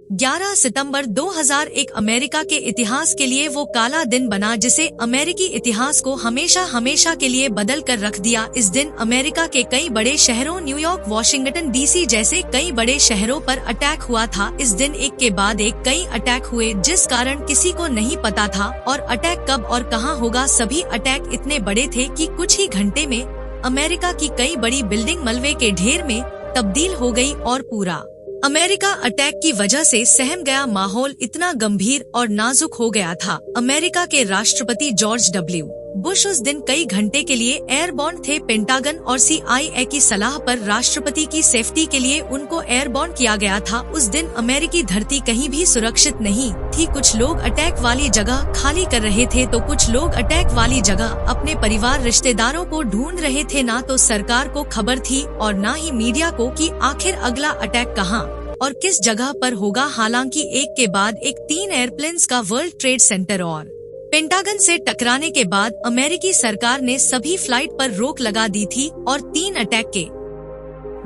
11 सितंबर 2001 America के इतिहास के लिए वो काला दिन बना जिसे अमेरिकी इतिहास को हमेशा हमेशा के लिए बदल कर रख दिया। इस दिन अमेरिका के कई बड़े शहरों न्यूयॉर्क, वॉशिंगटन डीसी जैसे कई बड़े शहरों पर अटैक हुआ था। इस दिन एक के बाद एक कई अटैक हुए जिस कारण किसी को नहीं पता था और अटैक कब और कहां होगा। सभी अटैक इतने बड़े थे कि कुछ ही घंटे में अमेरिका की कई बड़ी बिल्डिंग मलबे के ढेर में तब्दील हो गई और पूरा अमेरिका अटैक की वजह से सहम गया। माहौल इतना गंभीर और नाजुक हो गया था। अमेरिका के राष्ट्रपति जॉर्ज डब्ल्यू बुश उस दिन कई घंटे के लिए एयरबॉर्न थे। पेंटागन और CIA की सलाह पर राष्ट्रपति की सेफ्टी के लिए उनको एयरबॉर्न किया गया था। उस दिन अमेरिकी धरती कहीं भी सुरक्षित नहीं थी। कुछ लोग अटैक वाली जगह खाली कर रहे थे तो कुछ लोग अटैक वाली जगह अपने परिवार रिश्तेदारों को ढूंढ रहे थे। ना तो सरकार को खबर थी और ना ही मीडिया को कि आखिर अगला अटैक कहां और किस जगह पर होगा। हालांकि एक के बाद एक 3 एयरप्लेन्स का वर्ल्ड ट्रेड सेंटर और पेंटागन से टकराने के बाद अमेरिकी सरकार ने सभी फ्लाइट पर रोक लगा दी थी और 3 अटैक के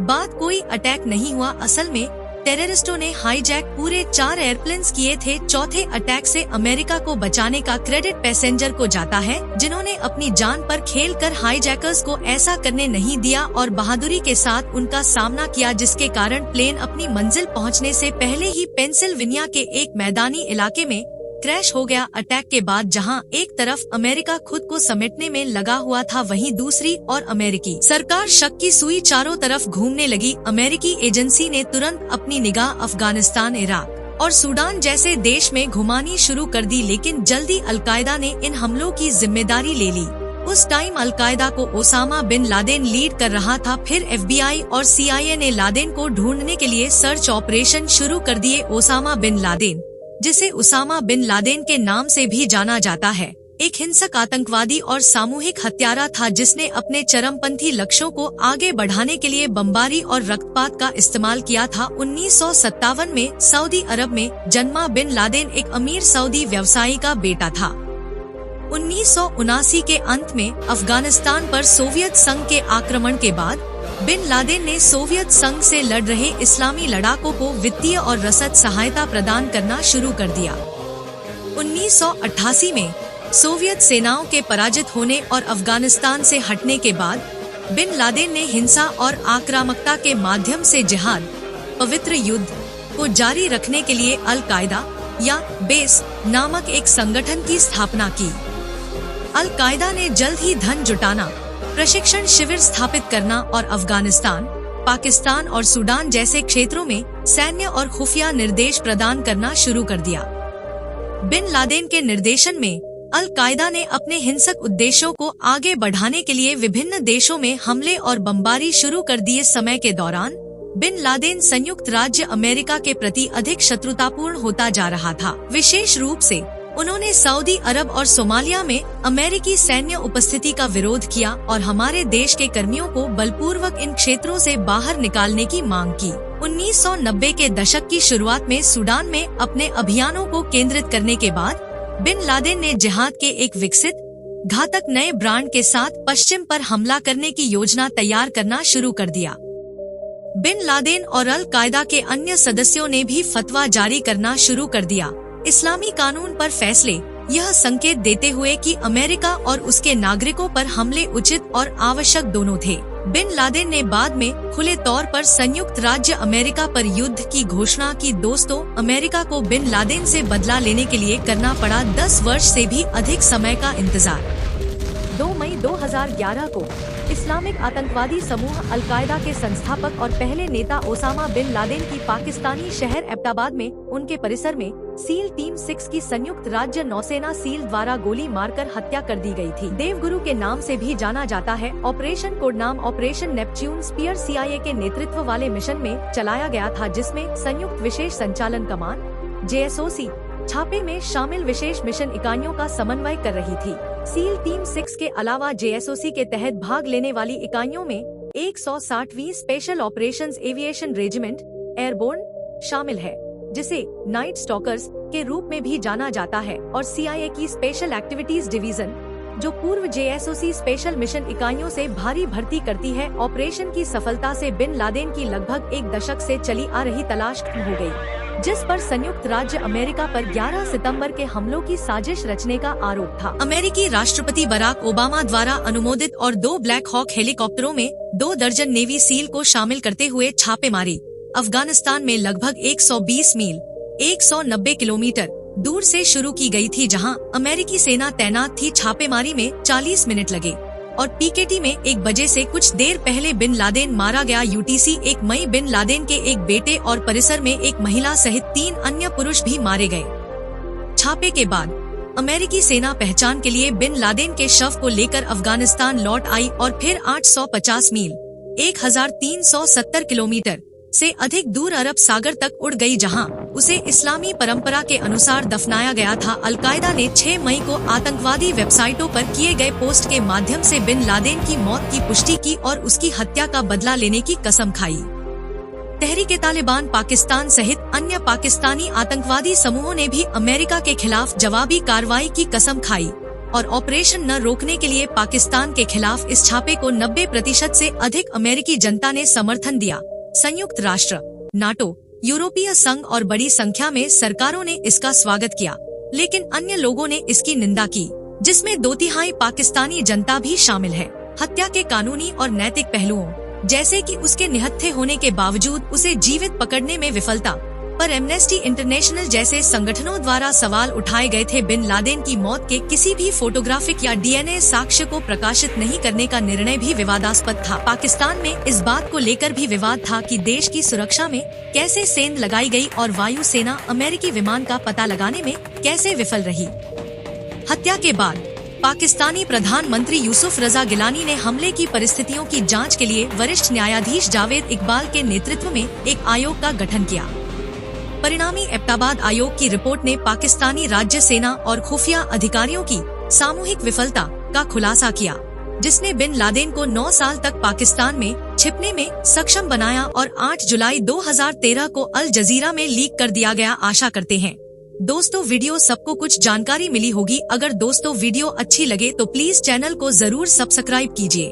बाद कोई अटैक नहीं हुआ। असल में टेररिस्टों ने हाईजैक पूरे 4 एयरप्लेन्स किए थे। चौथे अटैक से अमेरिका को बचाने का क्रेडिट पैसेंजर को जाता है जिन्होंने अपनी जान पर खेलकर हाईजैकर्स को ऐसा करने नहीं दिया और बहादुरी के साथ उनका सामना किया, जिसके कारण प्लेन अपनी मंजिल पहुंचने से पहले ही पेंसिल्वेनिया के एक मैदानी इलाके में क्रैश हो गया। अटैक के बाद जहां एक तरफ अमेरिका खुद को समेटने में लगा हुआ था, वहीं दूसरी और अमेरिकी सरकार शक की सुई चारों तरफ घूमने लगी। अमेरिकी एजेंसी ने तुरंत अपनी निगाह अफगानिस्तान, इराक और सूडान जैसे देश में घुमानी शुरू कर दी, लेकिन जल्दी अलकायदा ने इन हमलों की जिम्मेदारी ले ली। उस टाइम अलकायदा को ओसामा बिन लादेन लीड कर रहा था। फिर FBI और CIA ने लादेन को ढूंढने के लिए सर्च ऑपरेशन शुरू कर दिए। ओसामा बिन लादेन, जिसे उसामा बिन लादेन के नाम से भी जाना जाता है, एक हिंसक आतंकवादी और सामूहिक हत्यारा था जिसने अपने चरमपंथी लक्ष्यों को आगे बढ़ाने के लिए बमबारी और रक्तपात का इस्तेमाल किया था। 1957 में सऊदी अरब में जन्मा बिन लादेन एक अमीर सऊदी व्यवसायी का बेटा था। 1979 के अंत में अफगानिस्तान पर सोवियत संघ के आक्रमण के बाद बिन लादेन ने सोवियत संघ से लड़ रहे इस्लामी लड़ाकों को वित्तीय और रसद सहायता प्रदान करना शुरू कर दिया। 1988 में सोवियत सेनाओं के पराजित होने और अफगानिस्तान से हटने के बाद बिन लादेन ने हिंसा और आक्रामकता के माध्यम से जिहाद, पवित्र युद्ध को जारी रखने के लिए अल कायदा या बेस नामक एक संगठन की स्थापना की। अल कायदा ने जल्द ही धन जुटाना, प्रशिक्षण शिविर स्थापित करना और अफगानिस्तान, पाकिस्तान और सूडान जैसे क्षेत्रों में सैन्य और खुफिया निर्देश प्रदान करना शुरू कर दिया। बिन लादेन के निर्देशन में अल कायदा ने अपने हिंसक उद्देश्यों को आगे बढ़ाने के लिए विभिन्न देशों में हमले और बमबारी शुरू कर दिए। समय के दौरान बिन लादेन संयुक्त राज्य अमेरिका के प्रति अधिक शत्रुतापूर्ण होता जा रहा था। विशेष रूप से उन्होंने सऊदी अरब और सोमालिया में अमेरिकी सैन्य उपस्थिति का विरोध किया और हमारे देश के कर्मियों को बलपूर्वक इन क्षेत्रों से बाहर निकालने की मांग की। 1990 के दशक की शुरुआत में सूडान में अपने अभियानों को केंद्रित करने के बाद बिन लादेन ने जिहाद के एक विकसित घातक नए ब्रांड के साथ पश्चिम पर हमला करने की योजना तैयार करना शुरू कर दिया। बिन लादेन और अल कायदा के अन्य सदस्यों ने भी फतवा जारी करना शुरू कर दिया। इस्लामी कानून पर फैसले यह संकेत देते हुए कि अमेरिका और उसके नागरिकों पर हमले उचित और आवश्यक दोनों थे। बिन लादेन ने बाद में खुले तौर पर संयुक्त राज्य अमेरिका पर युद्ध की घोषणा की। दोस्तों, अमेरिका को बिन लादेन से बदला लेने के लिए करना पड़ा 10 वर्ष से भी अधिक समय का इंतजार। 2 मई 2011 को इस्लामिक आतंकवादी समूह अल कायदा के संस्थापक और पहले नेता ओसामा बिन लादेन की पाकिस्तानी शहर एबटाबाद में उनके परिसर में सील टीम 6 की संयुक्त राज्य नौसेना सील द्वारा गोली मारकर हत्या कर दी गई थी। देवगुरु के नाम से भी जाना जाता है। ऑपरेशन कोड नाम ऑपरेशन नेपच्यून स्पीयर CIA के नेतृत्व वाले मिशन में चलाया गया था, जिसमें संयुक्त विशेष संचालन कमान JSOC छापे में शामिल विशेष मिशन इकाइयों का समन्वय कर रही थी। सील टीम 6 के अलावा JSOC के तहत भाग लेने वाली इकाइयों में 160वीं special operations aviation regiment airborne शामिल है, जिसे नाइट स्टॉकर्स के रूप में भी जाना जाता है, और CIA की स्पेशल एक्टिविटीज डिवीजन, जो पूर्व JSOC स्पेशल मिशन इकाइयों से भारी भर्ती करती है। ऑपरेशन की सफलता से बिन लादेन की लगभग 1 दशक से चली आ रही तलाश खत्म हो गई। जिस पर संयुक्त राज्य अमेरिका पर 11 सितंबर के हमलों की साजिश रचने का आरोप था। अमेरिकी राष्ट्रपति बराक ओबामा द्वारा अनुमोदित और 2 ब्लैक हॉक हेलीकॉप्टरों में 2 दर्जन नेवी सील को शामिल करते हुए छापेमारी अफगानिस्तान में लगभग 120 मील 190 किलोमीटर दूर से शुरू की गई थी, जहां अमेरिकी सेना तैनात थी। छापेमारी में 40 मिनट लगे और पीकेटी में 1 बजे से कुछ देर पहले बिन लादेन मारा गया। यूटीसी 1 मई बिन लादेन के एक बेटे और परिसर में एक महिला सहित 3 अन्य पुरुष भी मारे गए। छापे के बाद अमेरिकी सेना पहचान के लिए बिन लादेन के शव को लेकर अफगानिस्तान लौट आई और फिर 850 मील 1370 किलोमीटर से अधिक दूर अरब सागर तक उड़ गई, जहां उसे इस्लामी परंपरा के अनुसार दफनाया गया था। अलकायदा ने 6 मई को आतंकवादी वेबसाइटों पर किए गए पोस्ट के माध्यम से बिन लादेन की मौत की पुष्टि की और उसकी हत्या का बदला लेने की कसम खाई। तहरीक-ए-तालिबान पाकिस्तान सहित अन्य पाकिस्तानी आतंकवादी समूहों ने भी अमेरिका के खिलाफ जवाबी कार्रवाई की कसम खाई और ऑपरेशन न रोकने के लिए पाकिस्तान के खिलाफ इस छापे को 90% से अधिक अमेरिकी जनता ने समर्थन दिया। संयुक्त राष्ट्र, नाटो, यूरोपीय संघ और बड़ी संख्या में सरकारों ने इसका स्वागत किया, लेकिन अन्य लोगों ने इसकी निंदा की, जिसमें 2/3 पाकिस्तानी जनता भी शामिल है। हत्या के कानूनी और नैतिक पहलुओं, जैसे कि उसके निहत्थे होने के बावजूद उसे जीवित पकड़ने में विफलता पर एमनेस्टी इंटरनेशनल जैसे संगठनों द्वारा सवाल उठाए गए थे। बिन लादेन की मौत के किसी भी फोटोग्राफिक या डीएनए साक्ष्य को प्रकाशित नहीं करने का निर्णय भी विवादास्पद था। पाकिस्तान में इस बात को लेकर भी विवाद था कि देश की सुरक्षा में कैसे सेंध लगाई गई और वायुसेना अमेरिकी विमान का पता लगाने में कैसे विफल रही। हत्या के बाद पाकिस्तानी प्रधानमंत्री यूसुफ रजा गिलानी ने हमले की परिस्थितियों की जाँच के लिए वरिष्ठ न्यायाधीश जावेद इकबाल के नेतृत्व में एक आयोग का गठन किया। परिणामी एबटाबाद आयोग की रिपोर्ट ने पाकिस्तानी राज्य सेना और खुफिया अधिकारियों की सामूहिक विफलता का खुलासा किया, जिसने बिन लादेन को 9 साल तक पाकिस्तान में छिपने में सक्षम बनाया और 8 जुलाई 2013 को अल जजीरा में लीक कर दिया गया। आशा करते हैं दोस्तों वीडियो सबको कुछ जानकारी मिली होगी। अगर दोस्तों वीडियो अच्छी लगे तो प्लीज चैनल को जरूर सब्सक्राइब कीजिए।